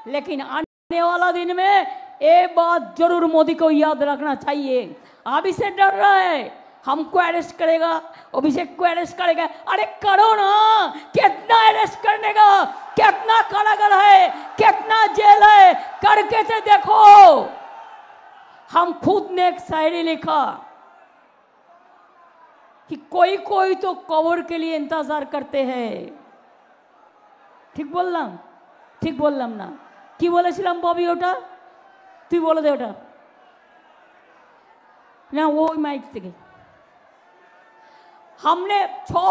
लेकिन आने वाला दिन में एक बात जरूर मोदी को याद रखना चाहिए, अभी से डर रहा है हमको अरेस्ट करेगा, अभिषेक को अरेस्ट करेगा। अरे करो ना, कितना अरेस्ट करने का, कितना कारागार है, कितना जेल है, करके से देखो। हम खुद ने एक शायरी लिखा कि कोई कोई तो कब्र के लिए इंतजार करते हैं। ठीक बोललाम? ठीक बोललाम ना? কি বলেছিলাম ববি? ওটা তুই বলে দে। ওটা ना वो माइक থেকে हमने 6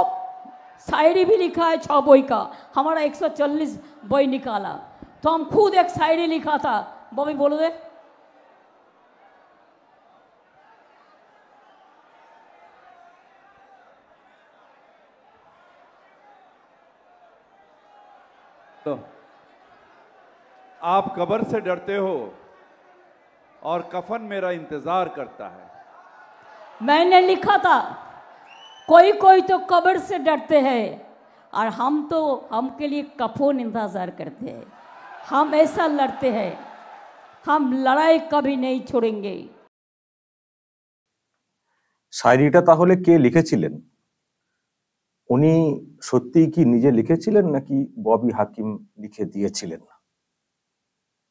शायरी भी लिखा है, 6 बोई का। हमारा 140 बोई निकाला, तो हम खुद एक शायरी लिखा था। बॉबी बोलो दे। तो आप कब्र से डरते हो और कफन मेरा इंतजार करता है। मैंने लिखा था कोई कोई तो कब्र से डरते हैं और हम तो हमके लिए कफन इंतजार करते हैं। हम ऐसा लड़ते हैं, हम लड़ाई कभी नहीं छोड़ेंगे। শায়রিটা তাহলে কে লিখেছিলেন? উনি সত্যিই কি নিজে লিখেছিলেন নাকি ববি হাকিম লিখে দিয়েছিলেন?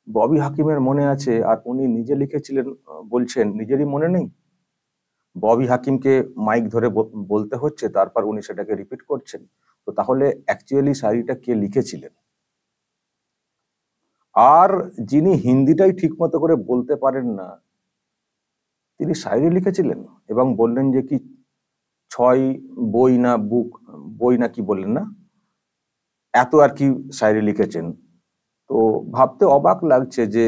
ববি হাকিমের মনে আছে আর উনি নিজে লিখেছিলেন বলছেন নিজেরই মনে নেই। ববি হাকিমকে মাইক ধরে বলতে হচ্ছে, তারপর উনি সেটাকে রিপিট করছেন। তো তাহলে অ্যাকচুয়ালি শায়রিটা কে লিখেছিলেন? আর যিনি হিন্দিটাই ঠিক মতো করে বলতে পারেন না, তিনি শায়রি লিখেছিলেন এবং বললেন যে কি 6 বই না বই না কি বললেন না, এত আর কি শায়রি লিখেছেন। তো ভাবতে অবাক লাগছে যে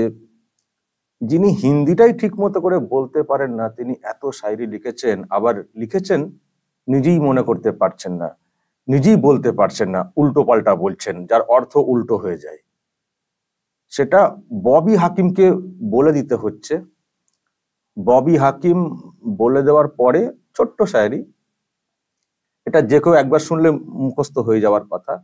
যিনি হিন্দিটাই ঠিক মতো করে বলতে পারেন না, তিনি এত শায়রি লিখেছেন, আবার লিখেছেন নিজেই মনে করতে পারছেন না, নিজেই বলতে পারছেন না, উল্টো পাল্টা বলছেন, যার অর্থ উল্টো হয়ে যায়। সেটা ববি হাকিমকে বলে দিতে হচ্ছে। ববি হাকিম বলে দেওয়ার পরে ছোট্ট শায়রি, এটা যে কেউ একবার শুনলে মুখস্থ হয়ে যাওয়ার কথা,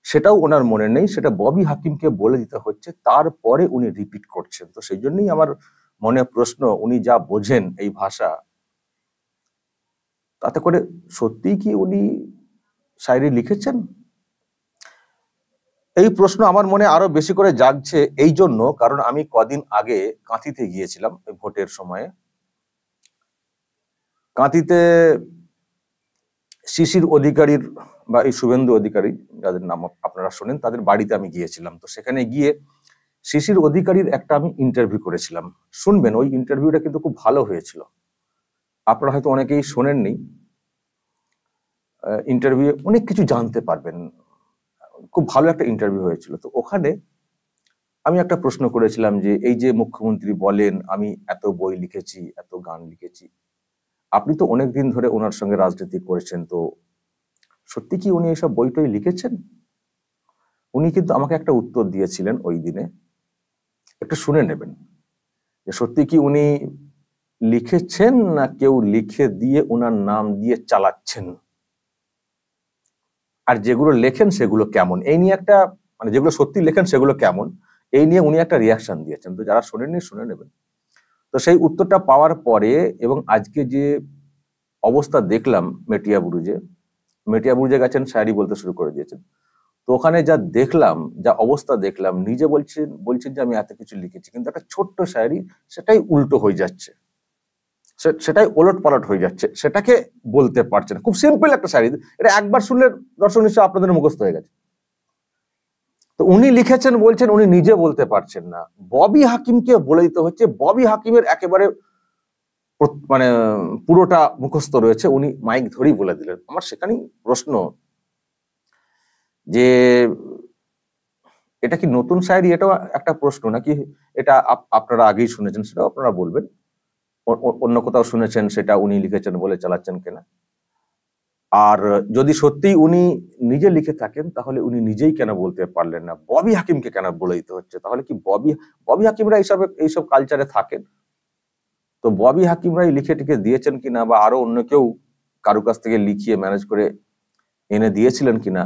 সেটাও ওনার মনে নেই, সেটা ববি হাকিমকে বলে দিতে হচ্ছে, তারপরে উনি রিপিট করছেন। তো সেই জন্যই আমার মনে প্রশ্ন, উনি যা বোঝেন এই ভাষা, তাতে করে সত্যিই কি উনি শায়রি লিখেছেন? এই প্রশ্ন আমার মনে আরো বেশি করে জাগছে এই জন্য, কারণ আমি কদিন আগে কাঁথিতে গিয়েছিলাম ভোটের সময়ে। কাঁথিতে শিশির অধিকারীর বা এই শুভেন্দু অধিকারী, যাদের নাম আপনারা শোনেন, তাদের বাড়িতে আমি গিয়েছিলাম। তো সেখানে গিয়ে শিশির অধিকারীর একটা আমি ইন্টারভিউ করেছিলাম। শুনবেন, ওই ইন্টারভিউটা কিন্তু খুব ভালো হয়েছিল। আপনারা হয়তো অনেকেই শোনেননি। ইন্টারভিউ অনেক কিছু জানতে পারবেন, খুব ভালো একটা ইন্টারভিউ হয়েছিল। তো ওখানে আমি একটা প্রশ্ন করেছিলাম যে এই যে মুখ্যমন্ত্রী বলেন আমি এত বই লিখেছি, এত গান লিখেছি, আপনি তো অনেকদিন ধরে ওনার সঙ্গে রাজনীতি করেছেন, তো সত্যি কি উনি এসব বইটই লিখেছেন? উনি কিন্তু আমাকে একটা উত্তর দিয়েছিলেন ওই দিনে, একটু শুনে নেবেন যে সত্যি কি উনি লিখেছেন না কেউ লিখে দিয়ে ওনার নাম দিয়ে চালাচ্ছেন, আর যেগুলো লেখেন সেগুলো কেমন, এই নিয়ে একটা, মানে যেগুলো সত্যি লেখেন সেগুলো কেমন, এই নিয়ে উনি একটা রিয়াকশন দিয়েছেন। তো যারা শোনেননি শুনে নেবেন। তো সেই উত্তরটা পাওয়ার পরে এবং আজকে যে অবস্থা দেখলাম মেটিয়া বুরুজে গেছেন, শায়রি বলতে শুরু করে দিয়েছেন। তো ওখানে যা দেখলাম, যা অবস্থা দেখলাম, নিজে বলছেন যে আমি এত কিছু লিখেছি, কিন্তু একটা ছোট্ট শায়রি সেটাই উল্টো হয়ে যাচ্ছে, সেটাই ওলট পালট হয়ে যাচ্ছে, সেটাকে বলতে পারছেন। খুব সিম্পল একটা শায়রি, এটা একবার শুনলে দর্শক নিশ্চয় আপনাদের মুখস্থ হয়ে গেছে। তো উনি লিখেছেন বলছেন, উনি নিজে বলতে পারছেন না, ববি হাকিমকে বলে দিতে হচ্ছে। ববি হাকিমের একেবারে মানে পুরোটা মুখস্থ রয়েছে, উনি মাইক ধরেই বলে দিলেন। আমার সেখানেই প্রশ্ন যে এটা কি নতুন শায়রি? এটাও একটা প্রশ্ন, নাকি এটা আপনারা আগেই শুনেছেন, সেটাও আপনারা বলবেন। অন্য কোথাও শুনেছেন সেটা উনি লিখেছেন বলে চালাচ্ছেন কিনা। আর যদি সত্যিই উনি নিজে লিখে থাকেন, তাহলে উনি নিজেই কেন বলতে পারলেন না? ববি হাকিমকে কেন বলে দিতে হচ্ছে? তাহলে কি ববি হাকিমরা এইসব কালচারে থাকেন? তো ববি হাকিমরাই লিখে টিকে দিয়েছেন কিনা, বা আরো অন্য কেউ কারো কাছ থেকে লিখিয়ে ম্যানেজ করে এনে দিয়েছিলেন কিনা,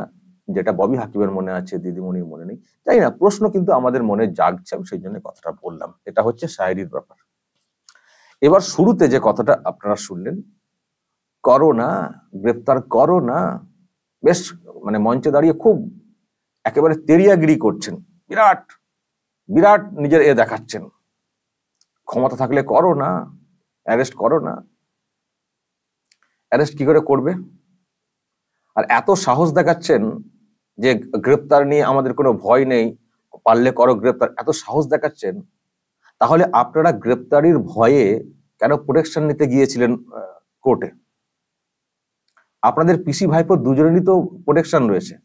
যেটা ববি হাকিমের মনে আছে, দিদিমণির মনে নেই, জানি না, প্রশ্ন কিন্তু আমাদের মনে জাগছে, সেই জন্য কথাটা বললাম। এটা হচ্ছে শায়েরির ব্যাপার। এবার শুরুতে যে কথাটা আপনারা শুনলেন, করো না, গ্রেপ্তার করো না, বেশ মানে মঞ্চে দাঁড়িয়ে খুব একেবারে তেরিয়াগিরি করছেন, বিরাট বিরাট নিজের দেখাচ্ছেন, ক্ষমতা থাকলে করো না, অ্যারেস্ট করো না। অ্যারেস্ট কি করে করবে? আর এত সাহস দেখাচ্ছেন যে গ্রেপ্তার নিয়ে আমাদের কোনো ভয় নেই, পারলে করো গ্রেপ্তার, এত সাহস দেখাচ্ছেন। তাহলে আপনারা গ্রেপ্তারির ভয়ে কেন প্রোটেকশন নিতে গিয়েছিলেন কোর্টে? আপনাদের পিসি ভাইপো দুজনেরই তো প্রোটেকশন রয়েছে।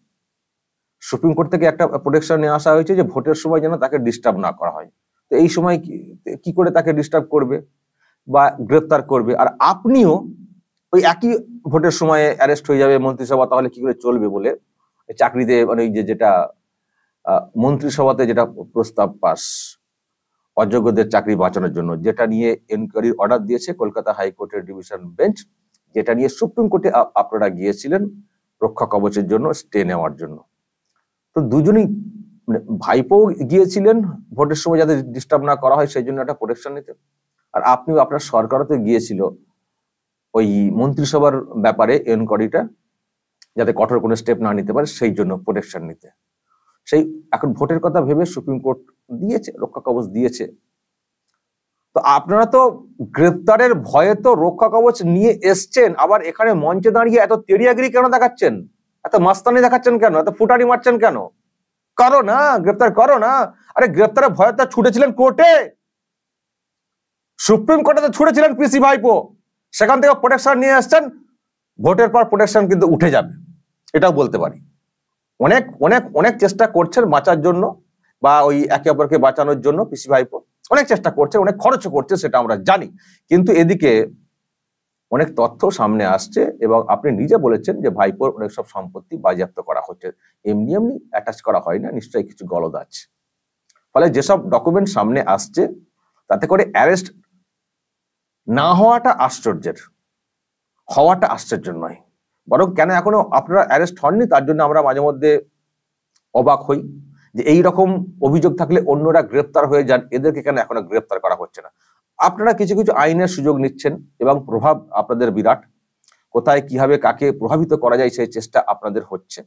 সুপ্রিম কোর্ট থেকে একটা প্রোটেকশন নিয়ে আসা হয়েছে যে ভোটের সময় যেন তাকে ডিস্টার্ব না করা হয়। তো এই সময় কি করে তাকে ডিস্টার্ব করবে বা গ্রেপ্তার করবে? আর আপনিও ওই একই ভোটের সময় অ্যারেস্ট হয়ে যাবে মন্ত্রিসভা, তাহলে কি করে চলবে বলে চাকরিতে মানে যেটা মন্ত্রিসভাতে যেটা প্রস্তাব পাস অযোগ্যদের চাকরি বাঁচানোর জন্য, যেটা নিয়ে এনকোয়ারির অর্ডার দিয়েছে কলকাতা হাইকোর্টের ডিভিশন বেঞ্চ, যেটা নিয়ে সুপ্রিম কোর্টে আপনারা গিয়েছিলেন রক্ষা কবচের জন্য, স্টে নেওয়ার জন্য। তো দুজনেই মানে ভাইপো গিয়েছিলেন ভোটের সময় যাতে ডিস্টার্ব না করা হয় সেই জন্য একটা প্রোটেকশন নিতে, আর আপনিও আপনার সরকারও তো গিয়েছিল ওই মন্ত্রিসভার ব্যাপারে এনকোয়ারিটা যাতে কঠোর কোনো স্টেপ না নিতে পারে সেই জন্য প্রোটেকশন নিতে। সেই এখন ভোটের কথা ভেবে সুপ্রিম কোর্ট দিয়েছে, রক্ষা কবচ দিয়েছে। তো আপনারা তো গ্রেপ্তারের ভয়ে তো রক্ষা কবচ নিয়ে এসছেন, আবার এখানে মঞ্চে দাঁড়িয়ে এত তেরিয়াগিরি কেন দেখাচ্ছেন, এত মাস্তানি দেখাচ্ছেন কেন, এত ফুটানি মারছেন কেন? করো না, গ্রেপ্তার করো না। আরে গ্রেপ্তারের ভয়ে তো ছুটেছিলেন কোর্টে, সুপ্রিম কোর্টে তো ছুটেছিলেন পিসি ভাইপো, সেখান থেকে প্রোটেকশন নিয়ে আসছেন। ভোটের পর প্রোটেকশন কিন্তু উঠে যাবে, এটাও বলতে পারি। অনেক অনেক অনেক চেষ্টা করছেন বাঁচার জন্য, বা ওই একে অপরকে বাঁচানোর জন্য পিসি ভাইপো অনেক চেষ্টা করছে, অনেক খরচ করছে, সেটা আমরা জানি। কিন্তু এদিকে অনেক তথ্য সামনে আসছে এবং আপনি নিজে বলেছেন যে ভাইপোর অনেক সব সম্পত্তি বাজেয়াপ্ত করা হচ্ছে, এমনি এমনি অ্যাটাচ করা হয় না, নিশ্চয়ই কিছু গলদ আছে। ফলে যেসব ডকুমেন্ট সামনে আসছে তাতে করে অ্যারেস্ট না হওয়াটা আশ্চর্যের, হওয়াটা আশ্চর্যের নয়, বরং কেন এখনো আপনারা অ্যারেস্ট হননি তার জন্য আমরা মাঝে মধ্যে অবাক হই যে এই রকম অভিযোগ থাকলে অন্যরা গ্রেপ্তার হয়ে যান, এদেরকে কেন এখনো গ্রেপ্তার করা হচ্ছে না। আপনারা কিছু কিছু আইনের সুযোগ নিচ্ছেন এবং প্রভাব আপনাদের বিরাট, কোথায় কিভাবে কাকে প্রভাবিত করা যায় সেই চেষ্টা আপনাদের হচ্ছে।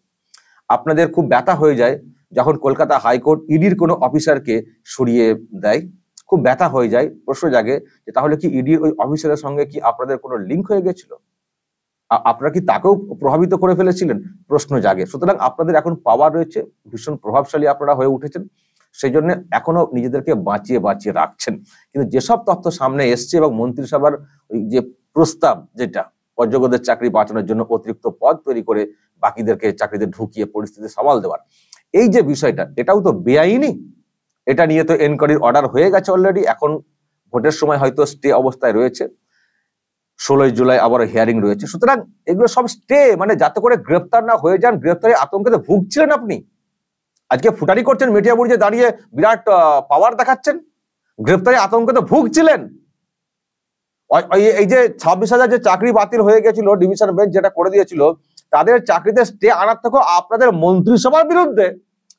আপনাদের খুব ব্যথা হয়ে যায় যখন কলকাতা হাইকোর্ট ইডির কোনো অফিসারকে সরিয়ে দেয়, খুব ব্যথা হয়ে যায়। প্রশ্ন জাগে যে তাহলে কি ইডির ওই অফিসারের সঙ্গে কি আপনাদের কোনো লিঙ্ক হয়ে গেছিল, আপনারা কি তাকেও প্রভাবিত করে ফেলেছিলেন, প্রশ্ন জাগে। সুতরাং আপনাদের এখন পাওয়ার রয়েছে, ভীষণ প্রভাবশালী আপনারা হয়ে উঠেছেন, সেই জন্য এখনো নিজেদেরকে বাঁচিয়ে বাঁচিয়ে রাখছেন। কিন্তু যেসব তথ্য সামনে এসছে এবং মন্ত্রিসভার ওই যে প্রস্তাব, যেটা অযোগ্যদের চাকরি বাঁচানোর জন্য অতিরিক্ত পদ তৈরি করে বাকিদেরকে চাকরিতে ঢুকিয়ে পরিস্থিতি সামাল দেওয়ার এই যে বিষয়টা, এটাও তো বেআইনি। এটা নিয়ে তো এনকোয়ারির অর্ডার হয়ে গেছে অলরেডি, এখন ভোটের সময় হয়তো স্টে অবস্থায় রয়েছে, 16 জুলাই আবার হিয়ারিং রয়েছে। সুতরাং এগুলো সব স্টে, মানে যাতে করে গ্রেপ্তার না হয়ে যান। গ্রেপ্তারের আতঙ্কে ভুগছিলেন আপনি, আজকে ফুটানি করছেন মিডিয়া বুড়িতে দাঁড়িয়ে, বিরাট পাওয়ার দেখাচ্ছেন, গ্রেপ্তারের আতঙ্কে তো ভুগছিলেন। এই যে 26,000 যে চাকরি বাতিল হয়ে গেছিল, ডিভিশন বেঞ্চ যেটা করে দিয়েছিল, তাদের চাকরিতে স্টে আনার থেকে আপনাদের মন্ত্রিসভার বিরুদ্ধে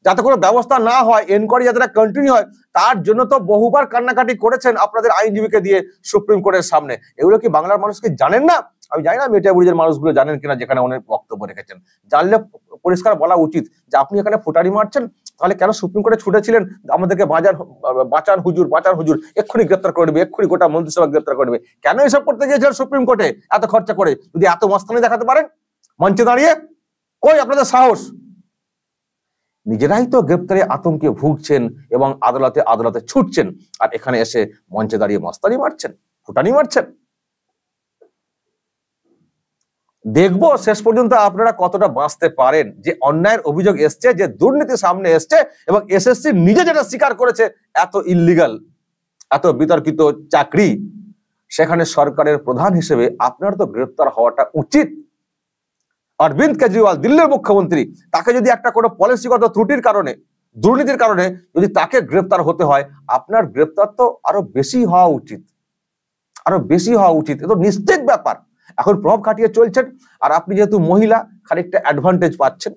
যাতে কোনো ব্যবস্থা না হয়, এনকোয়ারি যাতে কন্টিনিউ হয়, তার জন্য তো বহুবার কান্নাকাটি করেছেন আপনাদের আইনজীবীকে দিয়ে সুপ্রিম কোর্টের সামনে। এগুলো কি বাংলার মানুষকে জানেন না? আমি জানি না মিডিয়া বুড়িদের মানুষগুলো জানেন কিনা, যেখানে অনেক বক্তব্য রেখেছেন। জানলে পরিষ্কার বলা উচিত যে আপনি এখানে ফুটানি মারছেন, তাহলে কেন সুপ্রিম কোর্টে ছুটেছিলেন আমাদেরকে বাঁচান হুজুর, বাঁচান হুজুর, এক্ষুনি গ্রেপ্তার করে দেবে, এক্ষুনি গোটা মন্ত্রিসভা গ্রেপ্তার করে দেবে। কেন এসব করতে গিয়েছিলেন সুপ্রিম কোর্টে এত খরচা করে? যদি এত মাস্তানি দেখাতে পারেন মঞ্চে দাঁড়িয়ে, কই আপনাদের সাহস? নিজেরাই তো গ্রেপ্তারে আতঙ্কে ভুগছেন এবং আদালতে আদালতে ছুটছেন, আর এখানে এসে মঞ্চে দাঁড়িয়ে মাস্তানি মারছেন, ফুটানি মারছেন। দেখবো শেষ পর্যন্ত আপনারা কতটা বাঁচতে পারেন। যে অন্যায়ের অভিযোগ এসছে, যে দুর্নীতি সামনে এসছে, এবং এসএসসি নিজে যেটা স্বীকার করেছে, এত ইল্লিগাল, এত বিতর্কিত চাকরি, সেখানে সরকারের প্রধান হিসেবে আপনার তো গ্রেপ্তার হওয়াটা উচিত। অরবিন্দ কেজরিওয়াল দিল্লির মুখ্যমন্ত্রী, তাকে যদি একটা কোনো পলিসিগত ত্রুটির কারণে, দুর্নীতির কারণে যদি তাকে গ্রেপ্তার হতে হয়, আপনার গ্রেপ্তার তো আরো বেশি হওয়া উচিত, আরো বেশি হওয়া উচিত। এ তো নিশ্চিত ব্যাপার। এখন প্রভাব খাটিয়ে চলছেন, আর আপনি যেহেতু মহিলা খানিকটা অ্যাডভান্টেজ পাচ্ছেন,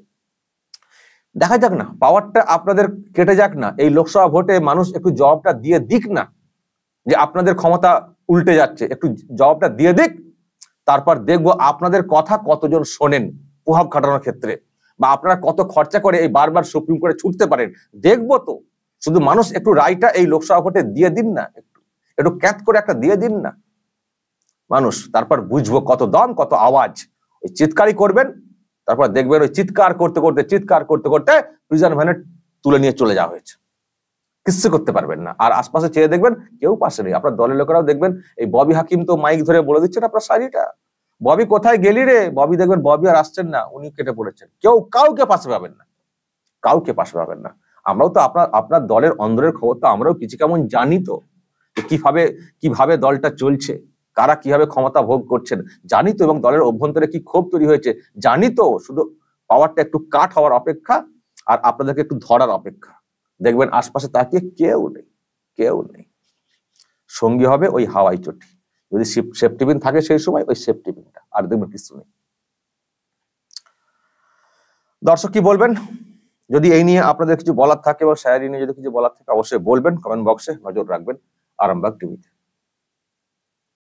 দেখা যাক না, পাওয়ারটা আপনাদের কেটে যাক না, এই লোকসভা ভোটে মানুষ একটু জবাবটা দিয়ে দিক না যে আপনাদের ক্ষমতা উল্টে যাচ্ছে, একটু জবাবটা দিয়ে দিক। তারপর দেখবো আপনাদের কথা কতজন শোনেন প্রভাব খাটানোর ক্ষেত্রে, বা আপনারা কত খরচা করে এই বারবার সুপ্রিম কোর্টে ছুটতে পারেন, দেখবো তো। শুধু মানুষ একটু রায়টা এই লোকসভা ভোটে দিয়ে দিন না, একটু একটু ক্যাচ করে একটা দিয়ে দিন না মানুষ, তারপর বুঝবো কত দম কত আওয়াজ। ওই চিৎকারই করবেন, তারপর দেখবেন ওই চিৎকার করতে করতে প্রিজন ভ্যানে তুলে নিয়ে চলে যাওয়া হয়েছে, কিচ্ছু করতে পারবেন না। আর আশপাশে চেয়ে দেখবেন কেউ পাশে নেই। আপনার দলের লোকেরাও দেখবেন, এই ববি হাকিম তো মাইক ধরে বলে দিচ্ছেন আপনার সারিটা, ববি কোথায় গেলি রে, ববি দেখবেন ববি আর আসছেন না, উনি কেটে পড়েছেন। কেউ কাউকে পাশে পাবেন না, কাউকে পাশে পাবেন না। আমরাও তো আপনার দলের অন্দরের খবর তো আমরাও কিছু কেমন জানি তো, কিভাবে দলটা চলছে, কারা কিভাবে ক্ষমতা ভোগ করছেন জানি তো, এবং দলের অভ্যন্তরে কি ক্ষোভ তৈরি হয়েছে জানি তো। শুধু পাওয়ারটা একটু কাট হওয়ার অপেক্ষা, আর আপনাদেরকে একটু ধরার অপেক্ষা। দেখবেন আশপাশে তাকিয়ে কেউ নেই। সঙ্গী হবে ওই হাওয়াই চটি, যদি সেফটি পিন থাকে সেই সময় ওই সেফটি পিনটা, আর দেখবেন কিছু নেই। দর্শক কি বলবেন? যদি এই নিয়ে আপনাদের কিছু বলার থাকে বা শায়ারি নিয়ে যদি কিছু বলার থাকে অবশ্যই বলবেন, কমেন্ট বক্সে নজর রাখবেন আরামবাগ টিভিতে।